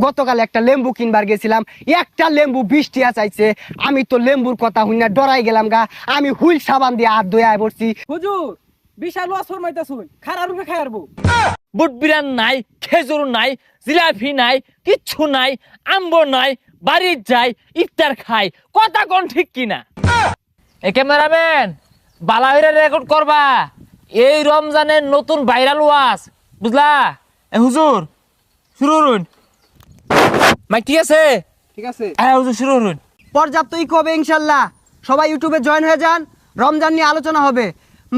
গতকাল একটা লেম্বু কিনবার গেছিলাম, একটা লেম্বু 20 টাকা চাইছে। আমি তো লেম্বুর কথা শুনে ডরাই গেলাম গা। আমি হুইল সাবান দিয়ে হাত ধুয়ে আয় পড়ছি। হুজুর বিশাল ওয়াজ ফরমাইতাছুন, খারা রূপে খায়ারবো। বুট বিরান নাই, খেজুর নাই, জিলাপি নাই, কিচ্ছু নাই, আম্বর নাই, বাড়ির যাই ইফতার খাই, কথা কোন ঠিক কিনা? এ ক্যামেরাম্যান, বালাহিরা রেকর্ড করবা, এই রমজানের নতুন ভাইরাল ওয়াজ, বুঝলা? এ হুজুর শুরু করুন। মাইক ঠিক আছে? ঠিক আছে। হ্যাঁ হুজুর শুরু করুন। পর্যাপ্ত ইক হবে ইনশাল্লাহ। সবাই ইউটিউবে জয়েন হয়ে যান, রমজান নিয়ে আলোচনা হবে।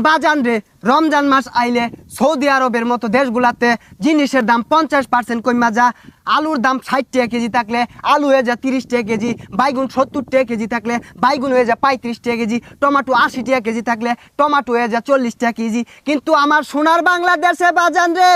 বাজান রে, রমজান মাস আইলে সৌদি আরবের মতো দেশগুলাতে জিনিসের দাম 50% কমা যা। আলুর দাম 60 টাকা কেজি থাকলে আলু হয়ে যায় 30 টাকা কেজি, বাইগুন 70 টাকা কেজি থাকলে বাইগুন হয়ে যায় 35 টাকা কেজি, টমেটো 80 টাকা কেজি থাকলে টমেটো হয়ে যায় 40 টাকা কেজি। কিন্তু আমার সোনার বাংলাদেশে বাজান রে,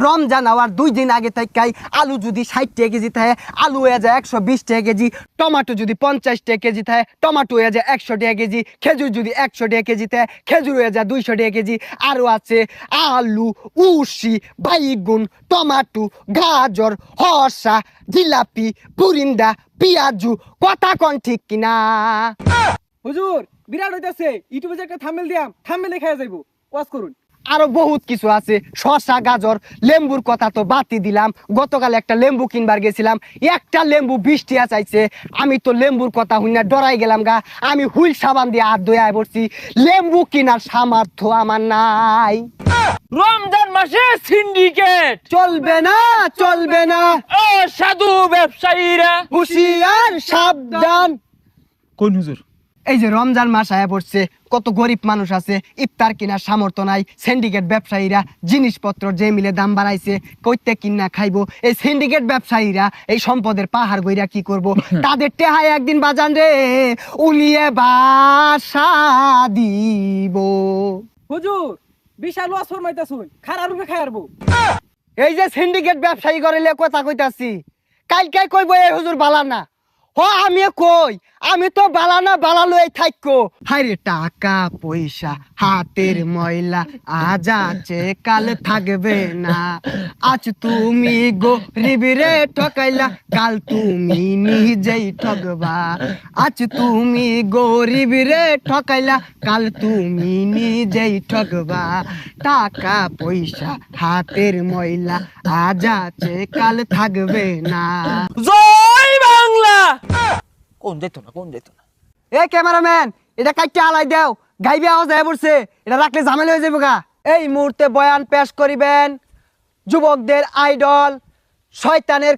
রমজান হওয়ার 2 দিন আগে থাকাই আলু যদি 60 টাকা কেজি থাকে আলু হয়ে যায় 120 টাকা কেজি, টমেটো যদি 50 টাকা কেজি থাকে টমেটো হয়ে যায় 100 টাকা কেজি, খেজুর যদি 100 টাকা কেজি থাকে খেজুর হয়ে যায় 200 টাকা কেজি। আরও আছে আলু, উশি, বাইগুন, টমেটো, গাজর, হরসা, জিলাপি, পুরিন্দা, পিয়াজু। কথা কোন ঠিক কিনা? হুজুর বিরাট হইতাছে, ইউটিউবে যে একটা থাম্বনেল দিয়াম, থাম্বনেলে খায়া যাইবো। ওয়াজ করুন। আরো বহুত কিছু আছে, শসা, গাজর, লেম্বুর কথা তো বাতি দিলাম। গতকাল একটা লেম্বু কিনবার গেছিলাম, একটা লেম্বু 20 টাকা চাইছে। আমি তো লেম্বুর কথা শুনে ডরাই গেলাম গা। আমি হুইল সাবান দিয়ে হাত ধুয়ে আয় পড়ছি। লেম্বু কেনার সামর্থ্য আমার নাই। রমজান মাসে সিন্ডিকেট চলবে না, চলবে না, ও সাধু ব্যবসায়ীরা হুশিয়ার সাবধান। কোন হুজুর? এই যে রমজান মাস আয়া পড়ছে, কত গরিব মানুষ আছে, ইফতার কেনার সামর্থ্য নাই। সিন্ডিকেট ব্যবসায়ীরা জিনিসপত্র যে মিলে দাম বাড়াইছে, কইতে কিনা খাইবো। এই সিন্ডিকেট ব্যবসায়ীরা এই সম্পদের পাহাড় গইরা কি করব? তাদের টেহায় একদিন বাজান রে উলিয়ে বাসা দিব। হুজুর বিশাল ওয়াজ ফরমাইতাছুন, খারা রূপে খায়ারবো। এই যে সিন্ডিকেট ব্যবসায়ী করিলে কথা কইতাছি, কালকে কইব এই হুজুর বালা না। হ আমি কই, আমি তো বালা না, বালা লই থাকো। হায়রে টাকা পয়সা হাতের ময়লা, আজ আছে কাল থাকবে না। আজ তুমি গরিব রে ঠকাইলা, কাল তুমি নিজেই ঠকবা। আজ তুমি গরিব রে ঠকাইলা, কাল তুমি নিজেই ঠকবা। টাকা পয়সা হাতের ময়লা, আজ আছে কাল থাকবে না। জয় বাংলা। কোন যেত না, কোন যেত না? এ ক্যামেরাম্যান, এটা কাটতে আলাই দাও, গাইবে আওয়াজ হয়ে পড়ছে, এটা রাখলে ঝামেলা হয়ে যাবে গা। এই মুহূর্তে বয়ান পেশ করিবেন যুবকদের আইডল, শয়তানের